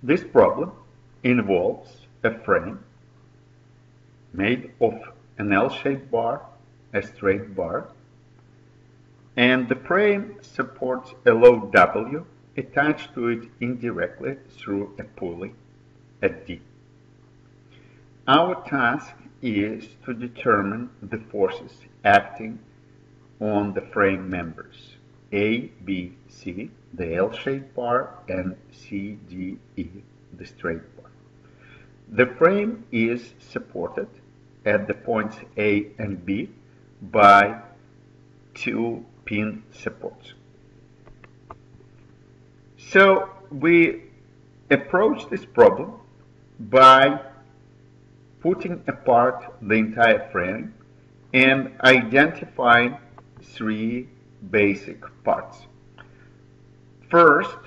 This problem involves a frame made of an L-shaped bar, a straight bar, and the frame supports a load W attached to it indirectly through a pulley at D. Our task is to determine the forces acting on the frame members A, B, C, the L-shaped bar, and C, D, E, the straight bar. The frame is supported at the points A and B by two pin supports. So we approach this problem by putting apart the entire frame and identifying three basic parts. First,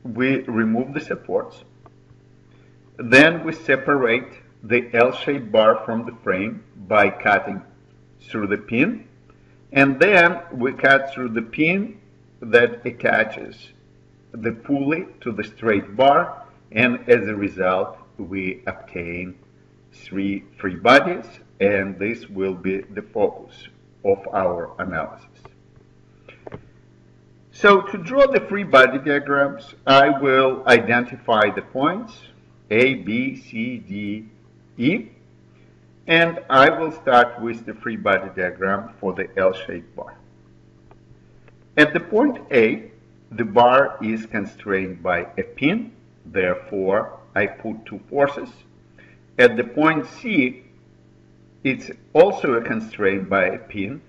we remove the supports. Then we separate the L-shaped bar from the frame by cutting through the pin. And then we cut through the pin that attaches the pulley to the straight bar, and as a result we obtain three free bodies, and this will be the focus of our analysis. So to draw the free body diagrams, I will identify the points A, B, C, D, E, and I will start with the free body diagram for the L-shaped bar. At the point A, the bar is constrained by a pin, therefore I put two forces. At the point C, it's also constrained by a pin.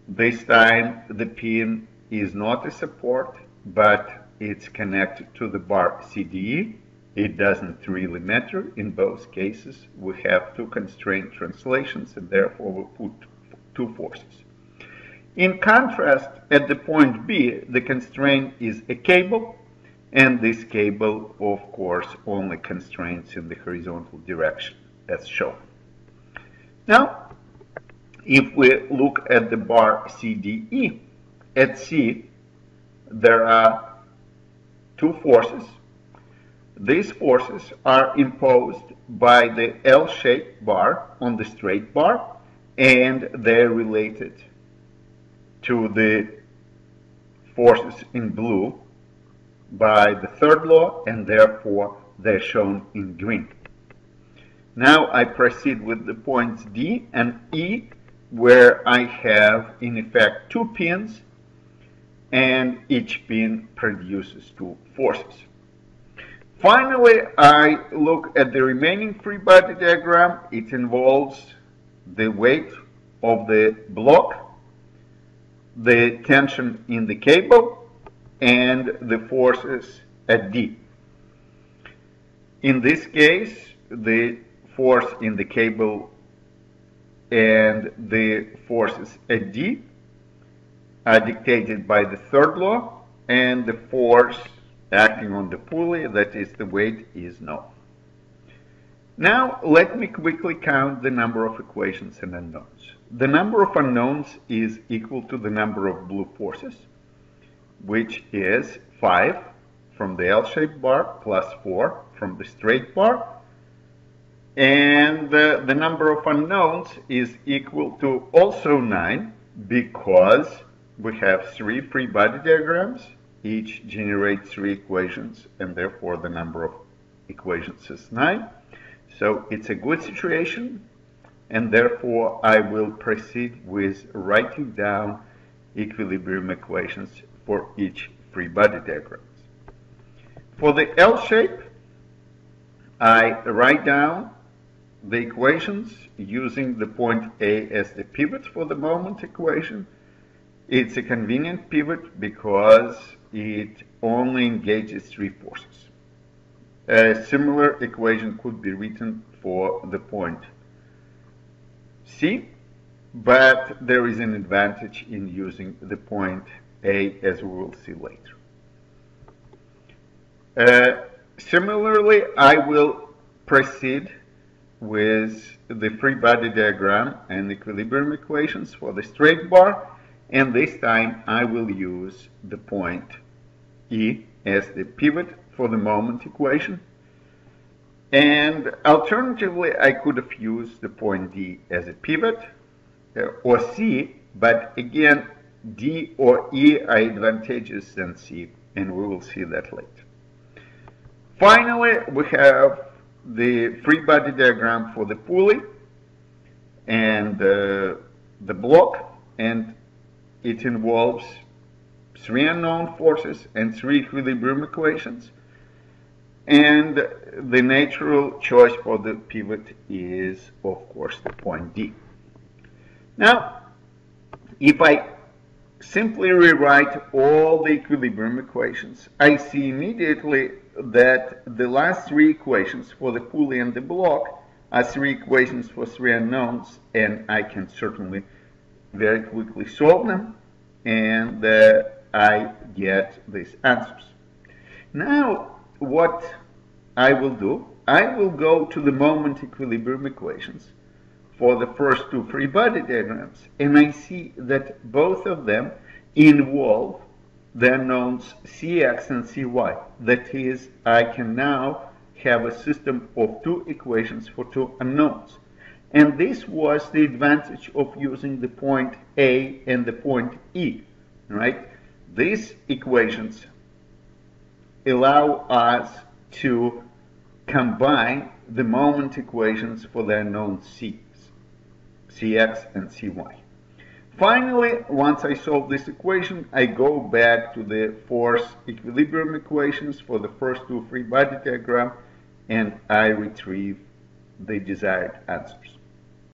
This time the pin is not a support, but it's connected to the bar CDE. It doesn't really matter. In both cases, we have two constraint translations, and therefore we put two forces. In contrast, at the point B, the constraint is a cable, and this cable, of course, only constrains in the horizontal direction, as shown. Now, if we look at the bar CDE, at C, there are two forces. These forces are imposed by the L-shaped bar on the straight bar, and they're related to the forces in blue by the third law, and therefore they're shown in green. Now I proceed with the points D and E, where I have in effect two pins, and each pin produces two forces. Finally, I look at the remaining free body diagram. It involves the weight of the block, the tension in the cable, and the forces at D. In this case, the force in the cable and the forces at D are dictated by the third law, and the force acting on the pulley, that is the weight, is known. Now let me quickly count the number of equations and unknowns. The number of unknowns is equal to the number of blue forces, which is 5 from the L-shaped bar plus 4 from the straight bar, and the number of unknowns is equal to also 9, because we have three free body diagrams. Each generates three equations, and therefore the number of equations is 9. So it's a good situation, and therefore I will proceed with writing down equilibrium equations for each free body diagram. For the L shape, I write down the equations using the point A as the pivot for the moment equation. It's a convenient pivot because it only engages three forces. A similar equation could be written for the point C, but there is an advantage in using the point A, as we will see later. Similarly, I will proceed with the free body diagram and equilibrium equations for the straight bar, and this time I will use the point E as the pivot for the moment equation. And alternatively, I could have used the point D as a pivot, or C, but again, D or E are advantageous than C, and we will see that later. Finally, we have the free body diagram for the pulley and the block, and it involves 3 unknown forces and 3 equilibrium equations. And the natural choice for the pivot is, of course, the point D. Now, if I simply rewrite all the equilibrium equations, I see immediately that the last 3 equations for the pulley and the block are 3 equations for 3 unknowns, and I can certainly very quickly solve them, and I get these answers. Now, what I will do, I will go to the moment equilibrium equations for the first 2 free body diagrams, and I see that both of them involve the unknowns Cx and Cy. That is, I can now have a system of 2 equations for 2 unknowns. And this was the advantage of using the point A and the point E, right? These equations allow us to combine the moment equations for the unknown Cx and Cy. Finally, once I solve this equation, I go back to the force equilibrium equations for the first 2 free body diagram, and I retrieve the desired answers.